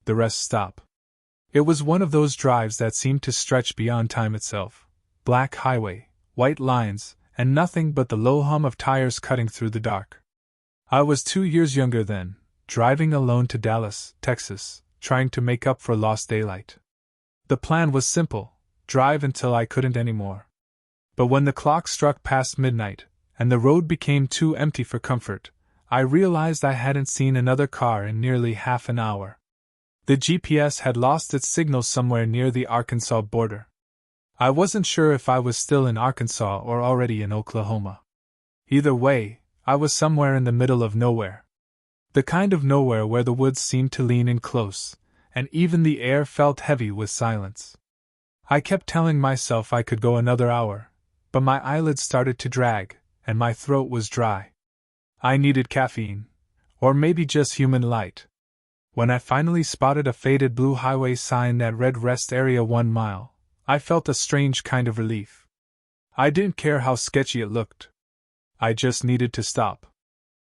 The rest stop. It was one of those drives that seemed to stretch beyond time itself. Black highway, white lines, and nothing but the low hum of tires cutting through the dark. I was 2 years younger then, driving alone to Dallas, Texas, trying to make up for lost daylight. The plan was simple: drive until I couldn't anymore. But when the clock struck past midnight, and the road became too empty for comfort, I realized I hadn't seen another car in nearly half an hour. The GPS had lost its signal somewhere near the Arkansas border. I wasn't sure if I was still in Arkansas or already in Oklahoma. Either way, I was somewhere in the middle of nowhere. The kind of nowhere where the woods seemed to lean in close, and even the air felt heavy with silence. I kept telling myself I could go another hour, but my eyelids started to drag, and my throat was dry. I needed caffeine, or maybe just human light. When I finally spotted a faded blue highway sign that read Rest Area 1 mile, I felt a strange kind of relief. I didn't care how sketchy it looked. I just needed to stop.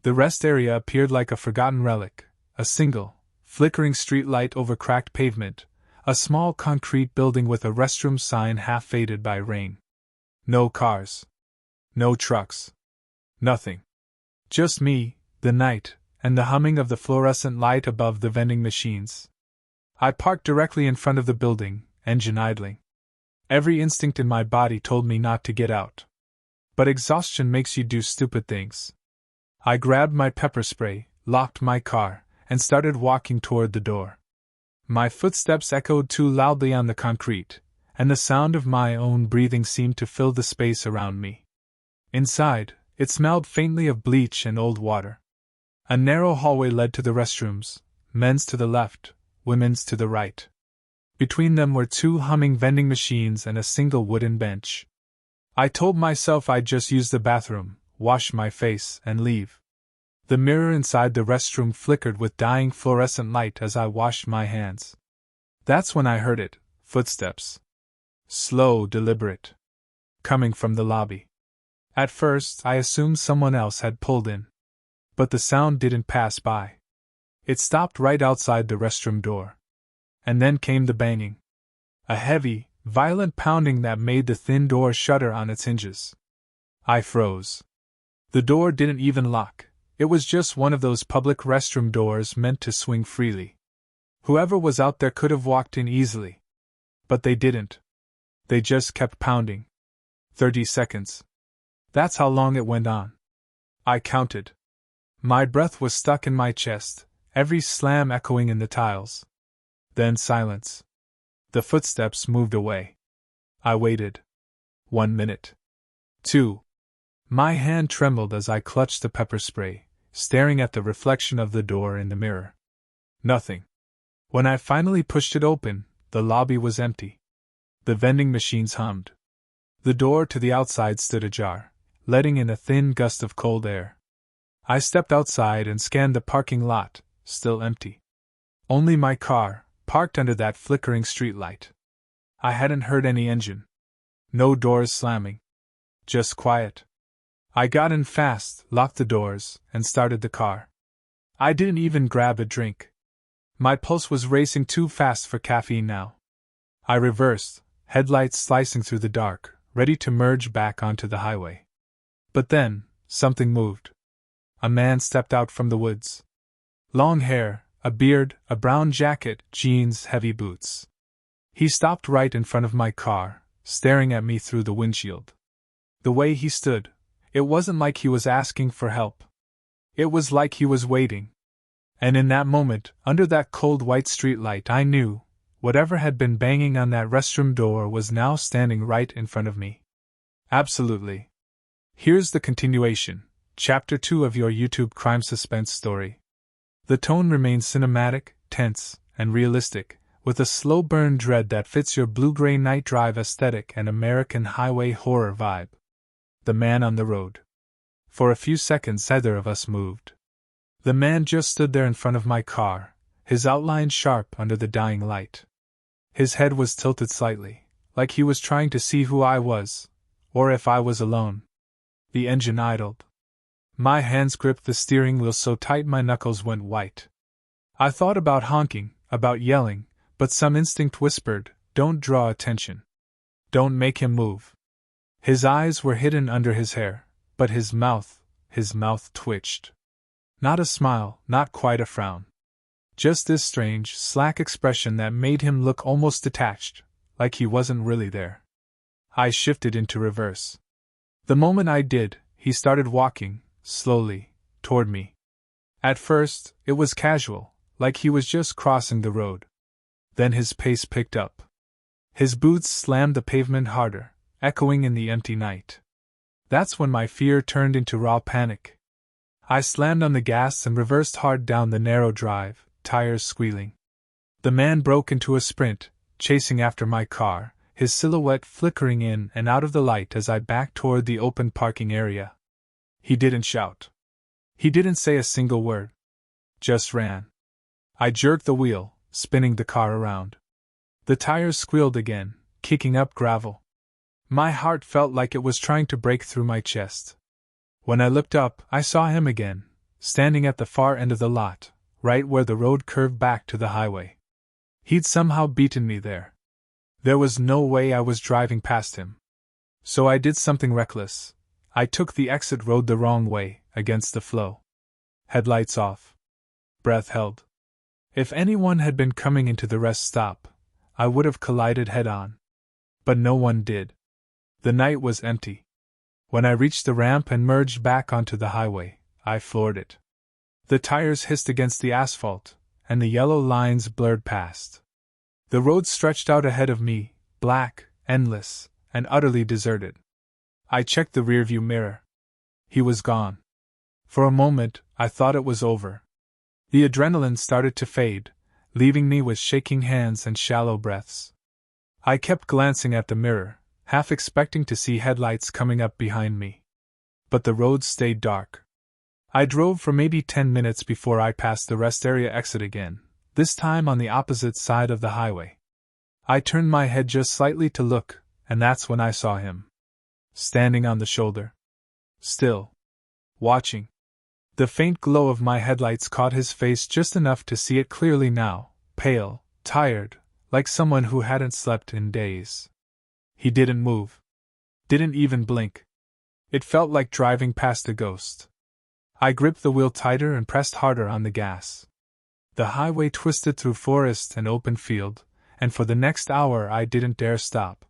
The rest area appeared like a forgotten relic, a single, flickering streetlight over cracked pavement, a small concrete building with a restroom sign half faded by rain. No cars. No trucks. Nothing. Just me, the night, and the humming of the fluorescent light above the vending machines. I parked directly in front of the building, engine idling. Every instinct in my body told me not to get out. But exhaustion makes you do stupid things. I grabbed my pepper spray, locked my car, and started walking toward the door. My footsteps echoed too loudly on the concrete, and the sound of my own breathing seemed to fill the space around me. Inside, it smelled faintly of bleach and old water. A narrow hallway led to the restrooms, men's to the left, women's to the right. Between them were 2 humming vending machines and a single wooden bench. I told myself I'd just use the bathroom, wash my face, and leave. The mirror inside the restroom flickered with dying fluorescent light as I washed my hands. That's when I heard it, footsteps. Slow, deliberate. Coming from the lobby. At first, I assumed someone else had pulled in. But the sound didn't pass by. It stopped right outside the restroom door. And then came the banging. A heavy, violent pounding that made the thin door shudder on its hinges. I froze. The door didn't even lock. It was just one of those public restroom doors meant to swing freely. Whoever was out there could have walked in easily. But they didn't. They just kept pounding. 30 seconds. That's how long it went on. I counted. My breath was stuck in my chest, every slam echoing in the tiles. Then silence. The footsteps moved away. I waited. 1 minute. 2. My hand trembled as I clutched the pepper spray, staring at the reflection of the door in the mirror. Nothing. When I finally pushed it open, the lobby was empty. The vending machines hummed. The door to the outside stood ajar, letting in a thin gust of cold air. I stepped outside and scanned the parking lot, still empty. Only my car, parked under that flickering streetlight. I hadn't heard any engine. No doors slamming. Just quiet. I got in fast, locked the doors, and started the car. I didn't even grab a drink. My pulse was racing too fast for caffeine now. I reversed, headlights slicing through the dark, ready to merge back onto the highway. But then, something moved. A man stepped out from the woods. Long hair, a beard, a brown jacket, jeans, heavy boots. He stopped right in front of my car, staring at me through the windshield. The way he stood, it wasn't like he was asking for help. It was like he was waiting. And in that moment, under that cold white streetlight, I knew, whatever had been banging on that restroom door was now standing right in front of me. Absolutely. Here's the continuation, Chapter 2 of your YouTube crime suspense story. The tone remains cinematic, tense, and realistic, with a slow burn dread that fits your blue-gray night drive aesthetic and American highway horror vibe. The man on the road. For a few seconds neither of us moved. The man just stood there in front of my car, his outline sharp under the dying light. His head was tilted slightly, like he was trying to see who I was, or if I was alone. The engine idled. My hands gripped the steering wheel so tight my knuckles went white. I thought about honking, about yelling, but some instinct whispered, "Don't draw attention. Don't make him move." His eyes were hidden under his hair, but his mouth twitched. Not a smile, not quite a frown. Just this strange, slack expression that made him look almost detached, like he wasn't really there. I shifted into reverse. The moment I did, he started walking, slowly, toward me. At first, it was casual, like he was just crossing the road. Then his pace picked up. His boots slammed the pavement harder, echoing in the empty night. That's when my fear turned into raw panic. I slammed on the gas and reversed hard down the narrow drive, tires squealing. The man broke into a sprint, chasing after my car, his silhouette flickering in and out of the light as I backed toward the open parking area. He didn't shout. He didn't say a single word. Just ran. I jerked the wheel, spinning the car around. The tires squealed again, kicking up gravel. My heart felt like it was trying to break through my chest. When I looked up, I saw him again, standing at the far end of the lot, right where the road curved back to the highway. He'd somehow beaten me there. There was no way I was driving past him. So I did something reckless. I took the exit road the wrong way, against the flow. Headlights off. Breath held. If anyone had been coming into the rest stop, I would have collided head-on. But no one did. The night was empty. When I reached the ramp and merged back onto the highway, I floored it. The tires hissed against the asphalt, and the yellow lines blurred past. The road stretched out ahead of me, black, endless, and utterly deserted. I checked the rearview mirror. He was gone. For a moment, I thought it was over. The adrenaline started to fade, leaving me with shaking hands and shallow breaths. I kept glancing at the mirror, half expecting to see headlights coming up behind me. But the road stayed dark. I drove for maybe 10 minutes before I passed the rest area exit again, this time on the opposite side of the highway. I turned my head just slightly to look, and that's when I saw him. Standing on the shoulder. Still. Watching. The faint glow of my headlights caught his face just enough to see it clearly now, pale, tired, like someone who hadn't slept in days. He didn't move. Didn't even blink. It felt like driving past a ghost. I gripped the wheel tighter and pressed harder on the gas. The highway twisted through forest and open field, and for the next hour I didn't dare stop.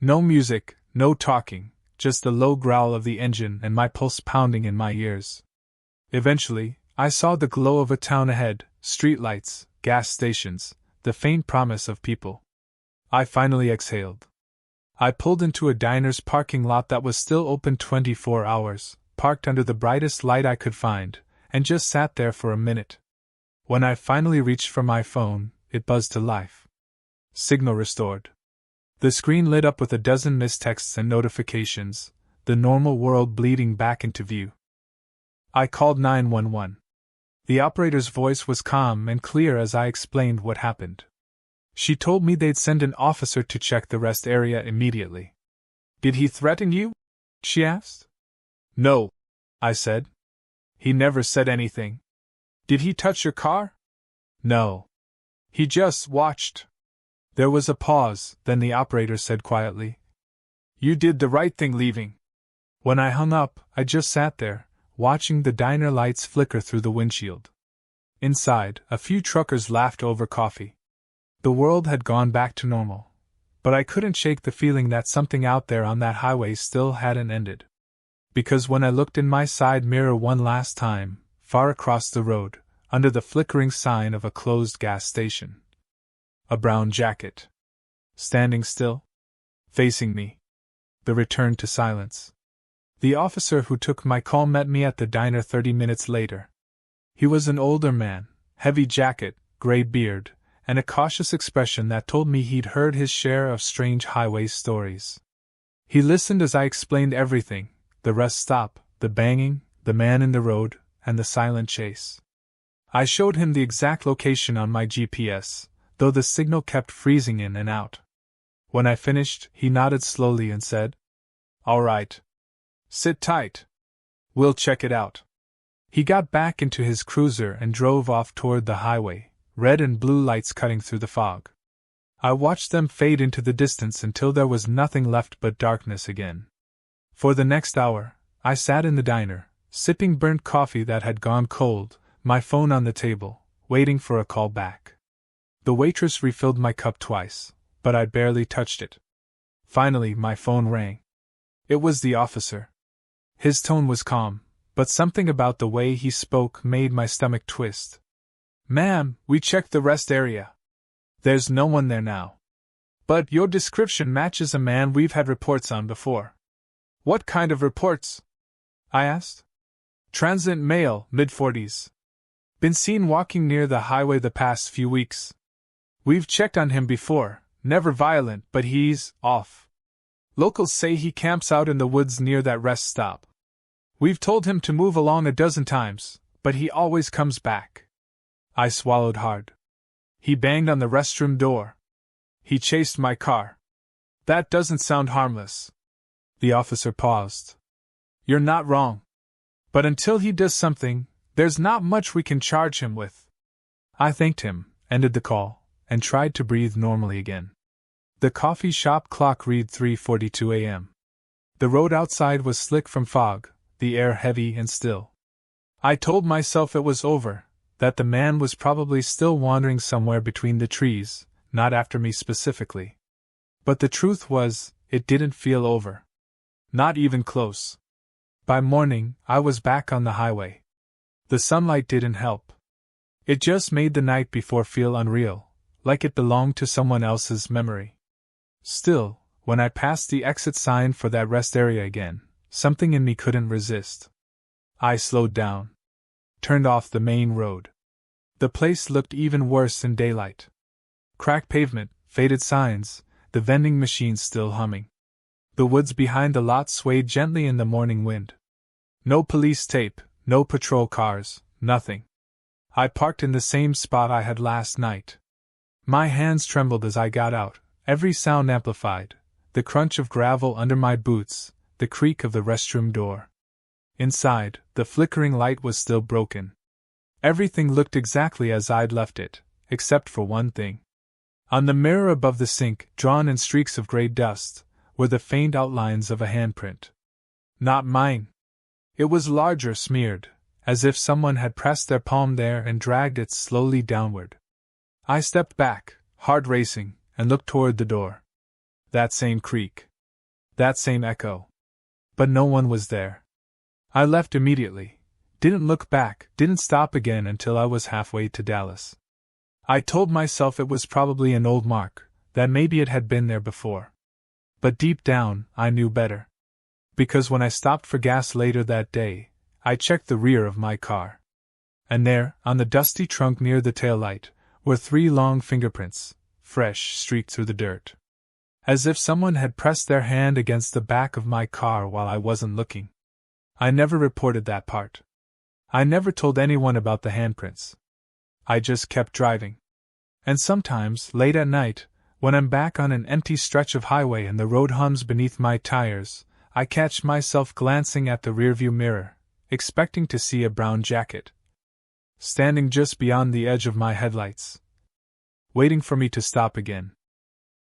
No music, no talking, just the low growl of the engine and my pulse pounding in my ears. Eventually, I saw the glow of a town ahead, streetlights, gas stations, the faint promise of people. I finally exhaled. I pulled into a diner's parking lot that was still open 24 hours, parked under the brightest light I could find, and just sat there for a minute. When I finally reached for my phone, it buzzed to life. Signal restored. The screen lit up with a dozen missed texts and notifications, the normal world bleeding back into view. I called 911. The operator's voice was calm and clear as I explained what happened. She told me they'd send an officer to check the rest area immediately. "Did he threaten you?" she asked. "No," I said. "He never said anything." "Did he touch your car?" "No. He just watched." There was a pause, then the operator said quietly, "You did the right thing leaving." When I hung up, I just sat there, watching the diner lights flicker through the windshield. Inside, a few truckers laughed over coffee. The world had gone back to normal, but I couldn't shake the feeling that something out there on that highway still hadn't ended. Because when I looked in my side mirror one last time, far across the road, under the flickering sign of a closed gas station, a brown jacket, standing still, facing me. The return to silence. The officer who took my call met me at the diner 30 minutes later. He was an older man, heavy jacket, gray beard, and a cautious expression that told me he'd heard his share of strange highway stories. He listened as I explained everything, the rest stop, the banging, the man in the road, and the silent chase. I showed him the exact location on my GPS, though the signal kept freezing in and out. When I finished, he nodded slowly and said, "All right. Sit tight. We'll check it out." He got back into his cruiser and drove off toward the highway, red and blue lights cutting through the fog. I watched them fade into the distance until there was nothing left but darkness again. For the next hour, I sat in the diner, sipping burnt coffee that had gone cold, my phone on the table, waiting for a call back. The waitress refilled my cup twice, but I barely touched it. Finally, my phone rang. It was the officer. His tone was calm, but something about the way he spoke made my stomach twist. "Ma'am, we checked the rest area. There's no one there now. But your description matches a man we've had reports on before." "What kind of reports?" I asked. "Transient male, mid-40s. Been seen walking near the highway the past few weeks. We've checked on him before, never violent, but he's off. Locals say he camps out in the woods near that rest stop. We've told him to move along a dozen times, but he always comes back." I swallowed hard. "He banged on the restroom door. He chased my car. That doesn't sound harmless." The officer paused. "You're not wrong. But until he does something, there's not much we can charge him with." I thanked him, ended the call, and tried to breathe normally again. The coffee shop clock read 3:42 a.m. The road outside was slick from fog, the air heavy and still. I told myself it was over, that the man was probably still wandering somewhere between the trees, not after me specifically. But the truth was, it didn't feel over. Not even close. By morning, I was back on the highway. The sunlight didn't help. It just made the night before feel unreal, like it belonged to someone else's memory. Still, when I passed the exit sign for that rest area again, something in me couldn't resist. I slowed down. Turned off the main road. The place looked even worse in daylight. Cracked pavement, faded signs, the vending machines still humming. The woods behind the lot swayed gently in the morning wind. No police tape, no patrol cars, nothing. I parked in the same spot I had last night. My hands trembled as I got out, every sound amplified, the crunch of gravel under my boots, the creak of the restroom door. Inside, the flickering light was still broken. Everything looked exactly as I'd left it, except for one thing. On the mirror above the sink, drawn in streaks of gray dust, were the faint outlines of a handprint. Not mine. It was larger, smeared, as if someone had pressed their palm there and dragged it slowly downward. I stepped back, heart racing, and looked toward the door. That same creak. That same echo. But no one was there. I left immediately. Didn't look back, didn't stop again until I was halfway to Dallas. I told myself it was probably an old mark, that maybe it had been there before. But deep down, I knew better. Because when I stopped for gas later that day, I checked the rear of my car. And there, on the dusty trunk near the taillight, were 3 long fingerprints, fresh, streaked through the dirt. As if someone had pressed their hand against the back of my car while I wasn't looking. I never reported that part. I never told anyone about the handprints. I just kept driving. And sometimes, late at night, when I'm back on an empty stretch of highway and the road hums beneath my tires, I catch myself glancing at the rearview mirror, expecting to see a brown jacket standing just beyond the edge of my headlights, waiting for me to stop again.